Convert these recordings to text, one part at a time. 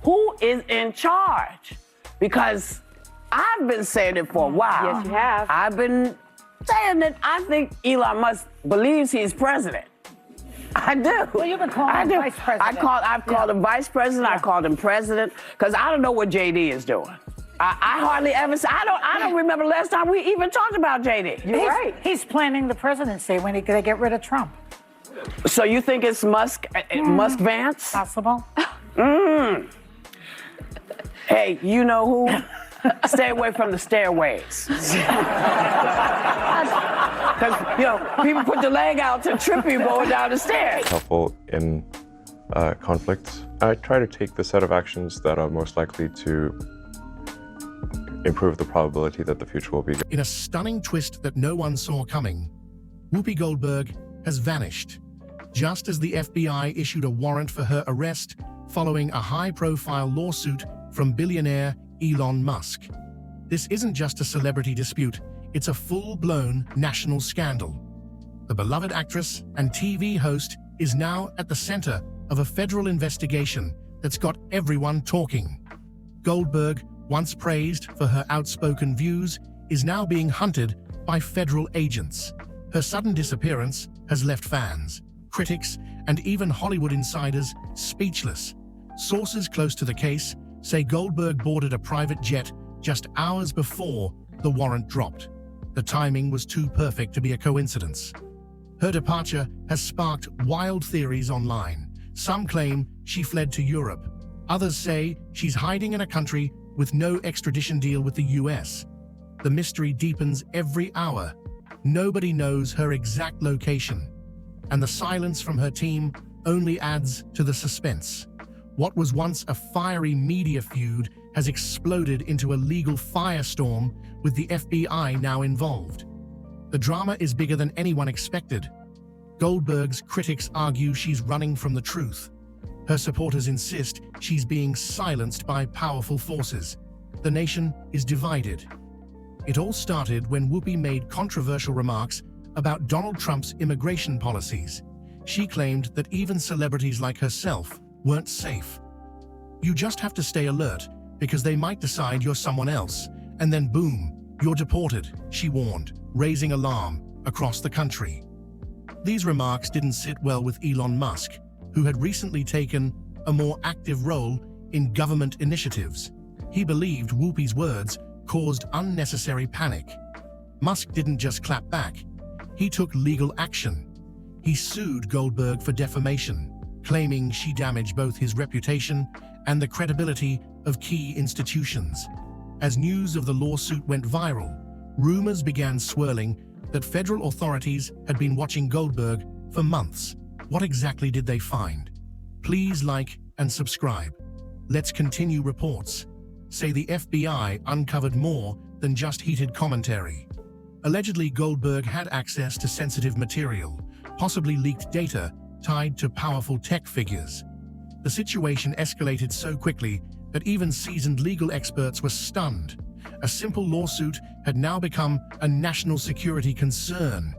who is in charge? Because I've been saying it for a while. Yes, you have. I've been saying that I think Elon Musk believes he's president. I do. Well, you've been calling him vice president. I've called him vice president. I called him president because I don't know what JD is doing. I hardly ever say. I don't remember the last time we even talked about JD. You're right. He's planning the presidency when they get rid of Trump. So you think it's Musk Vance? Possible. Hey, you know who? Stay away from the stairways. Because, you know, people put the leg out to trip you going down the stairs. Helpful in conflicts. I try to take the set of actions that are most likely to improve the probability that the future will be good. In a stunning twist that no one saw coming, Whoopi Goldberg has vanished, just as the FBI issued a warrant for her arrest following a high-profile lawsuit from billionaire Elon Musk. This isn't just a celebrity dispute, it's a full-blown national scandal. The beloved actress and TV host is now at the center of a federal investigation that's got everyone talking. Goldberg, once praised for her outspoken views, is now being hunted by federal agents. Her sudden disappearance has left fans, critics, and even Hollywood insiders speechless. Sources close to the case say Goldberg boarded a private jet just hours before the warrant dropped. The timing was too perfect to be a coincidence. Her departure has sparked wild theories online. Some claim she fled to Europe. Others say she's hiding in a country with no extradition deal with the US. The mystery deepens every hour. Nobody knows her exact location, and the silence from her team only adds to the suspense. What was once a fiery media feud has exploded into a legal firestorm with the FBI now involved. The drama is bigger than anyone expected. Goldberg's critics argue she's running from the truth. Her supporters insist she's being silenced by powerful forces. The nation is divided. It all started when Whoopi made controversial remarks about Donald Trump's immigration policies. She claimed that even celebrities like herself weren't safe. You just have to stay alert because they might decide you're someone else, and then boom, you're deported, she warned, raising alarm across the country. These remarks didn't sit well with Elon Musk, who had recently taken a more active role in government initiatives. He believed Whoopi's words caused unnecessary panic. Musk didn't just clap back, he took legal action. He sued Goldberg for defamation, claiming she damaged both his reputation and the credibility of key institutions. As news of the lawsuit went viral, rumors began swirling that federal authorities had been watching Goldberg for months. What exactly did they find? Please like and subscribe. Let's continue. Reports say the FBI uncovered more than just heated commentary. Allegedly, Goldberg had access to sensitive material, possibly leaked data tied to powerful tech figures. The situation escalated so quickly that even seasoned legal experts were stunned. A simple lawsuit had now become a national security concern.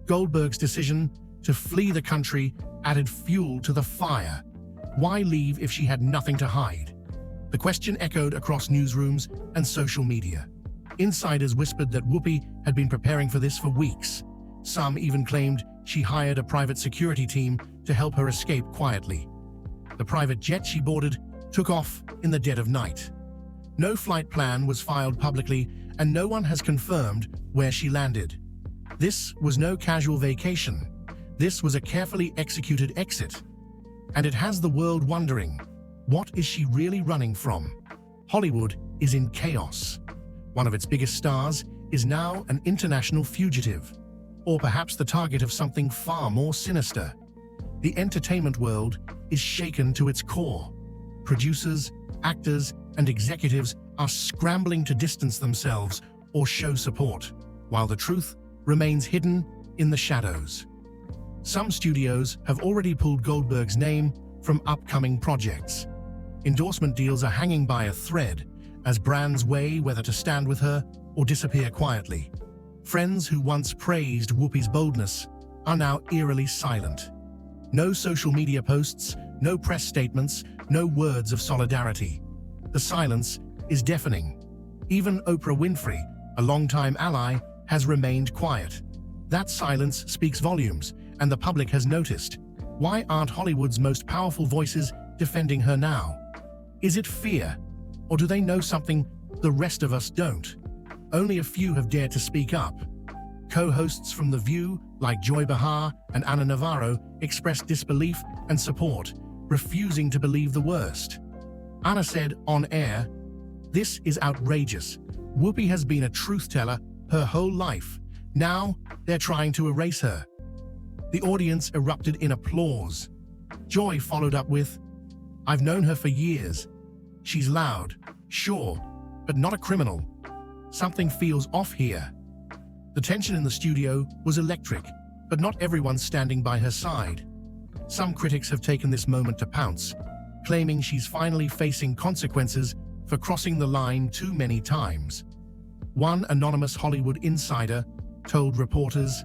Goldberg's decision to flee the country added fuel to the fire. Why leave if she had nothing to hide? The question echoed across newsrooms and social media. Insiders whispered that Whoopi had been preparing for this for weeks. Some even claimed she hired a private security team to help her escape quietly. The private jet she boarded took off in the dead of night. No flight plan was filed publicly, and no one has confirmed where she landed. This was no casual vacation. This was a carefully executed exit. And it has the world wondering, what is she really running from? Hollywood is in chaos. One of its biggest stars is now an international fugitive, or perhaps the target of something far more sinister. The entertainment world is shaken to its core. Producers, actors, and executives are scrambling to distance themselves or show support, while the truth remains hidden in the shadows. Some studios have already pulled Goldberg's name from upcoming projects. Endorsement deals are hanging by a thread as brands weigh whether to stand with her or disappear quietly. Friends who once praised Whoopi's boldness are now eerily silent. No social media posts, No press statements, no words of solidarity. The silence is deafening. Even Oprah Winfrey, a longtime ally, has remained quiet. That silence speaks volumes, and the public has noticed. Why aren't Hollywood's most powerful voices defending her now? Is it fear? Or do they know something the rest of us don't? Only a few have dared to speak up. Co-hosts from The View, like Joy Behar and Ana Navarro, expressed disbelief and support, refusing to believe the worst. Ana said on air, "This is outrageous. Whoopi has been a truth-teller her whole life. Now they're trying to erase her." The audience erupted in applause. Joy followed up with, "I've known her for years. She's loud, sure, but not a criminal. Something feels off here." The tension in the studio was electric, but not everyone's standing by her side. Some critics have taken this moment to pounce, claiming she's finally facing consequences for crossing the line too many times. One anonymous Hollywood insider told reporters,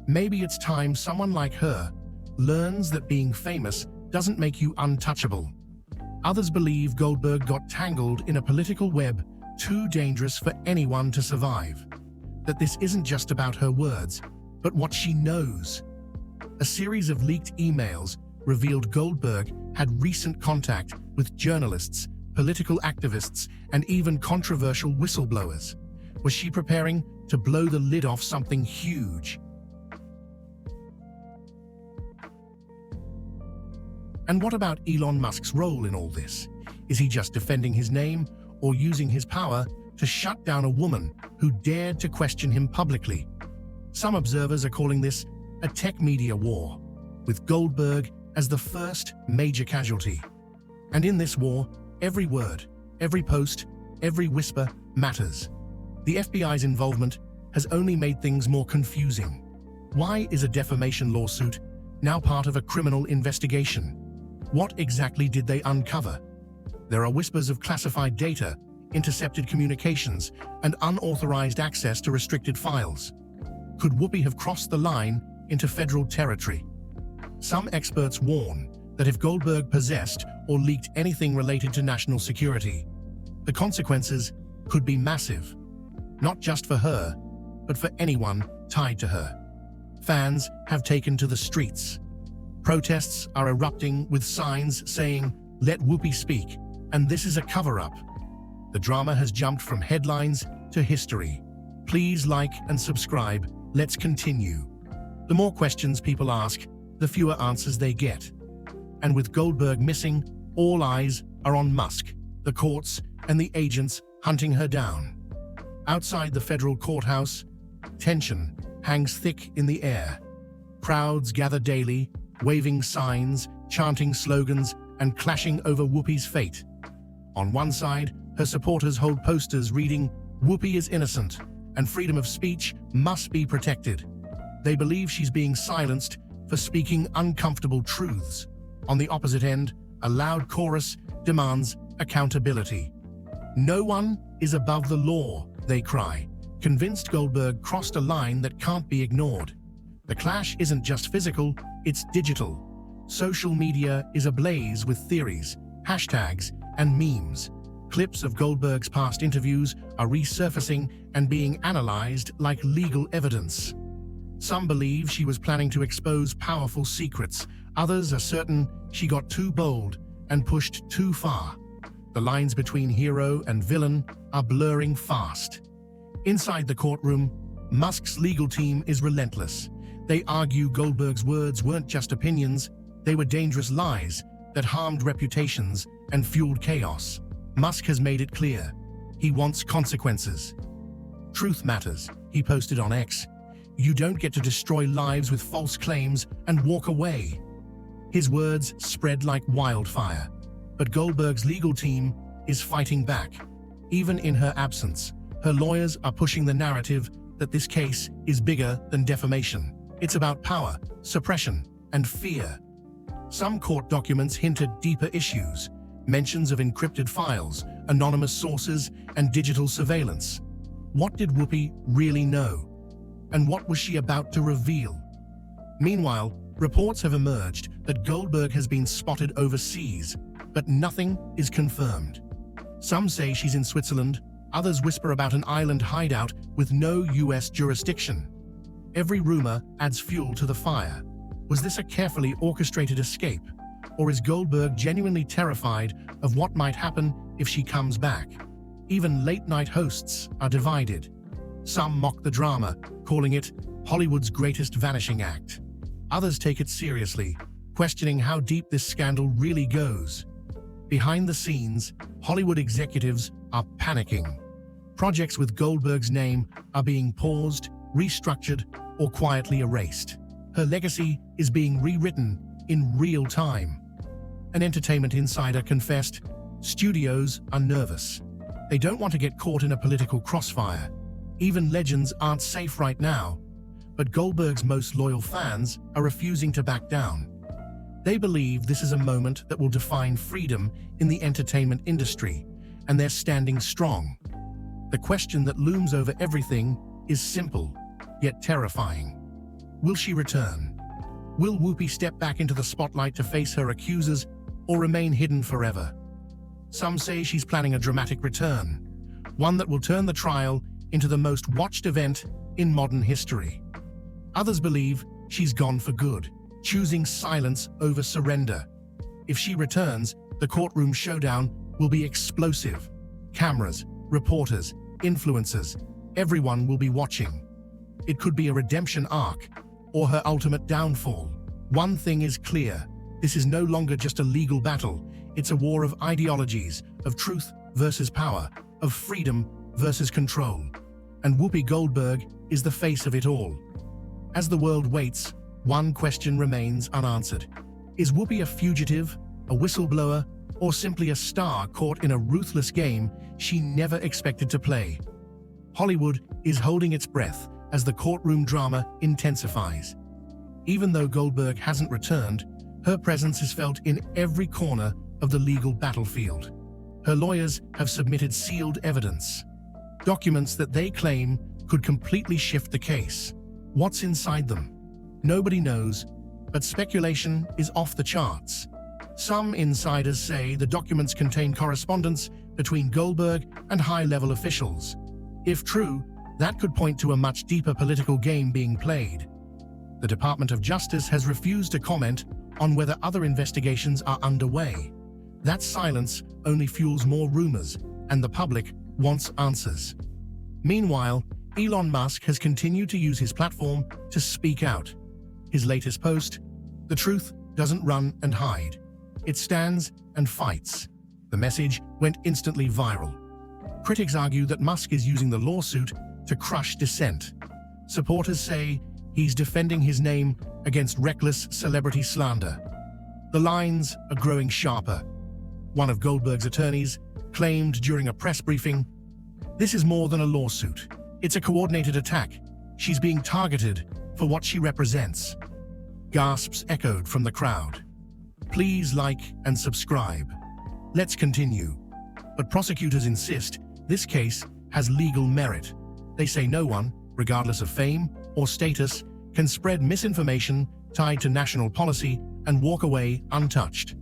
"Maybe it's time someone like her learns that being famous doesn't make you untouchable." Others believe Goldberg got tangled in a political web too dangerous for anyone to survive. That this isn't just about her words, but what she knows. A series of leaked emails revealed Goldberg had recent contact with journalists, political activists, and even controversial whistleblowers. Was she preparing to blow the lid off something huge? And what about Elon Musk's role in all this? Is he just defending his name or using his power to shut down a woman who dared to question him publicly? Some observers are calling this a tech media war, with Goldberg as the first major casualty. And in this war, every word, every post, every whisper matters. The FBI's involvement has only made things more confusing. Why is a defamation lawsuit now part of a criminal investigation? What exactly did they uncover? There are whispers of classified data, intercepted communications, and unauthorized access to restricted files. Could Whoopi have crossed the line into federal territory? Some experts warn that if Goldberg possessed or leaked anything related to national security, the consequences could be massive, not just for her, but for anyone tied to her. Fans have taken to the streets. Protests are erupting with signs saying, "Let Whoopi speak," and this is a cover-up. The drama has jumped from headlines to history. Please like and subscribe. Let's continue. The more questions people ask, the fewer answers they get. And with Goldberg missing, all eyes are on Musk, the courts, and the agents hunting her down. Outside the federal courthouse, tension hangs thick in the air. Crowds gather daily, waving signs, chanting slogans, and clashing over Whoopi's fate. On one side, her supporters hold posters reading, "Whoopi is innocent, and freedom of speech must be protected." They believe she's being silenced for speaking uncomfortable truths. On the opposite end, a loud chorus demands accountability. "No one is above the law," they cry, convinced Goldberg crossed a line that can't be ignored. The clash isn't just physical, it's digital. Social media is ablaze with theories, hashtags, and memes. Clips of Goldberg's past interviews are resurfacing and being analyzed like legal evidence. Some believe she was planning to expose powerful secrets. Others are certain she got too bold and pushed too far. The lines between hero and villain are blurring fast. Inside the courtroom, Musk's legal team is relentless. They argue Goldberg's words weren't just opinions, they were dangerous lies that harmed reputations and fueled chaos. Musk has made it clear. He wants consequences. "Truth matters," he posted on X. "You don't get to destroy lives with false claims and walk away." His words spread like wildfire, but Goldberg's legal team is fighting back. Even in her absence, her lawyers are pushing the narrative that this case is bigger than defamation. It's about power, suppression, and fear. Some court documents hint at deeper issues, mentions of encrypted files, anonymous sources, and digital surveillance. What did Whoopi really know? And what was she about to reveal? Meanwhile, Reports have emerged that Goldberg has been spotted overseas, but nothing is confirmed. Some say she's in Switzerland, others whisper about an island hideout with no US jurisdiction. Every rumor adds fuel to the fire. Was this a carefully orchestrated escape? Or is Goldberg genuinely terrified of what might happen if she comes back? Even late-night hosts are divided. Some mock the drama, calling it Hollywood's greatest vanishing act. Others take it seriously, questioning how deep this scandal really goes. Behind the scenes, Hollywood executives are panicking. Projects with Goldberg's name are being paused, restructured, or quietly erased. Her legacy is being rewritten in real time. An entertainment insider confessed, "Studios are nervous. They don't want to get caught in a political crossfire. Even legends aren't safe right now." But Goldberg's most loyal fans are refusing to back down. They believe this is a moment that will define freedom in the entertainment industry, and they're standing strong. The question that looms over everything is simple, yet terrifying. Will she return? Will Whoopi step back into the spotlight to face her accusers, or remain hidden forever? Some say she's planning a dramatic return, one that will turn the trial into the most watched event in modern history. Others believe she's gone for good, choosing silence over surrender. If she returns, the courtroom showdown will be explosive. Cameras, reporters, influencers, everyone will be watching. It could be a redemption arc, or her ultimate downfall. One thing is clear, this is no longer just a legal battle, it's a war of ideologies, of truth versus power, of freedom versus control. And Whoopi Goldberg is the face of it all. As the world waits, one question remains unanswered. Is Whoopi a fugitive, a whistleblower, or simply a star caught in a ruthless game she never expected to play? Hollywood is holding its breath as the courtroom drama intensifies. Even though Goldberg hasn't returned, her presence is felt in every corner of the legal battlefield. Her lawyers have submitted sealed evidence, documents that they claim could completely shift the case. What's inside them? Nobody knows, but speculation is off the charts. Some insiders say the documents contain correspondence between Goldberg and high-level officials. If true, that could point to a much deeper political game being played. The Department of Justice has refused to comment on whether other investigations are underway. That silence only fuels more rumors, and the public wants answers. Meanwhile, Elon Musk has continued to use his platform to speak out. His latest post, "The truth doesn't run and hide. It stands and fights." The message went instantly viral. Critics argue that Musk is using the lawsuit to crush dissent. Supporters say he's defending his name against reckless celebrity slander. The lines are growing sharper. One of Goldberg's attorneys claimed during a press briefing, "This is more than a lawsuit. It's a coordinated attack. She's being targeted for what she represents." Gasps echoed from the crowd. Please like and subscribe. Let's continue. But prosecutors insist this case has legal merit. They say no one, regardless of fame or status, can spread misinformation tied to national policy and walk away untouched.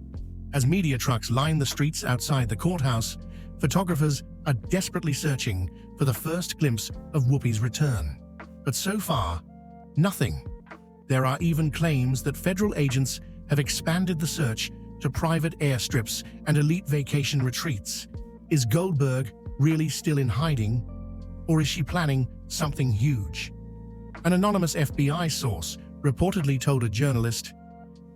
As media trucks line the streets outside the courthouse, photographers are desperately searching for the first glimpse of Whoopi's return. But so far, nothing. There are even claims that federal agents have expanded the search to private airstrips and elite vacation retreats. Is Goldberg really still in hiding? Or is she planning something huge? An anonymous FBI source reportedly told a journalist,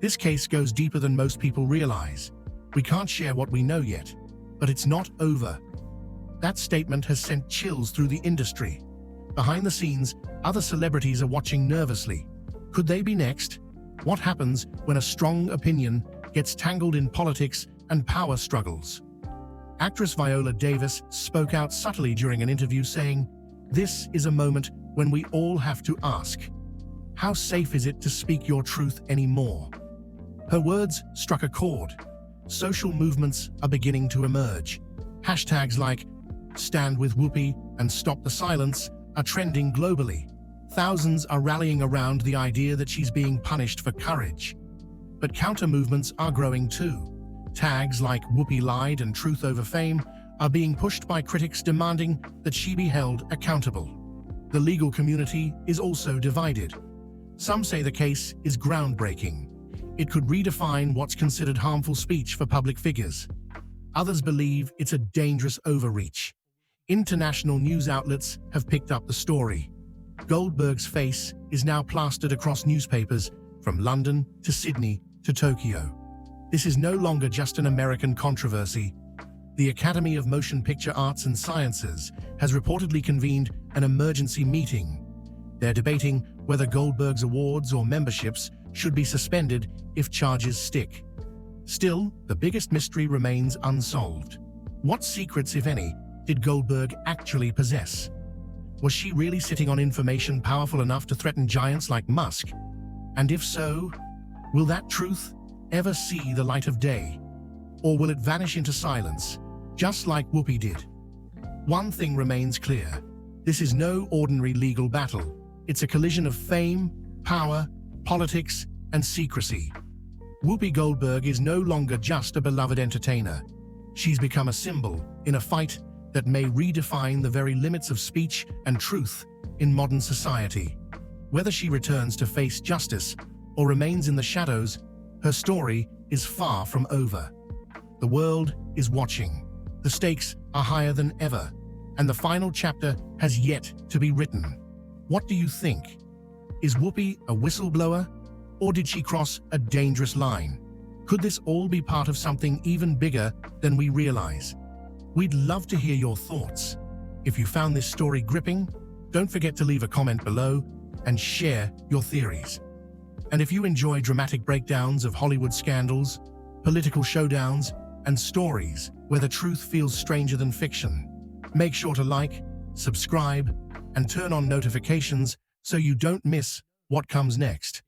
"This case goes deeper than most people realize. We can't share what we know yet, but it's not over." That statement has sent chills through the industry. Behind the scenes, other celebrities are watching nervously. Could they be next? What happens when a strong opinion gets tangled in politics and power struggles? Actress Viola Davis spoke out subtly during an interview saying, "This is a moment when we all have to ask, how safe is it to speak your truth anymore?" Her words struck a chord. Social movements are beginning to emerge. Hashtags like "Stand with Whoopi" and "Stop the Silence" are trending globally. thousands are rallying around the idea that she's being punished for courage. But counter-movements are growing too. Tags like Whoopi lied and truth over fame are being pushed by critics demanding that she be held accountable. The legal community is also divided. Some say the case is groundbreaking. It could redefine what's considered harmful speech for public figures. Others believe it's a dangerous overreach. International news outlets have picked up the story. Goldberg's face is now plastered across newspapers from London to Sydney to Tokyo. This is no longer just an American controversy. The Academy of Motion Picture Arts and Sciences has reportedly convened an emergency meeting. They're debating whether Goldberg's awards or memberships should be suspended if charges stick. Still, the biggest mystery remains unsolved. What secrets, if any, did Goldberg actually possess? Was she really sitting on information powerful enough to threaten giants like Musk? And if so, will that truth ever see the light of day? Or will it vanish into silence, just like Whoopi did? One thing remains clear. This is no ordinary legal battle. It's a collision of fame, power, politics, and secrecy. Whoopi Goldberg is no longer just a beloved entertainer. She's become a symbol in a fight that may redefine the very limits of speech and truth in modern society. Whether she returns to face justice or remains in the shadows, her story is far from over. The world is watching. The stakes are higher than ever, and the final chapter has yet to be written. What do you think? Is Whoopi a whistleblower, or did she cross a dangerous line? Could this all be part of something even bigger than we realize? We'd love to hear your thoughts. If you found this story gripping, don't forget to leave a comment below and share your theories. And if you enjoy dramatic breakdowns of Hollywood scandals, political showdowns, and stories where the truth feels stranger than fiction, make sure to like, subscribe, and turn on notifications so you don't miss what comes next.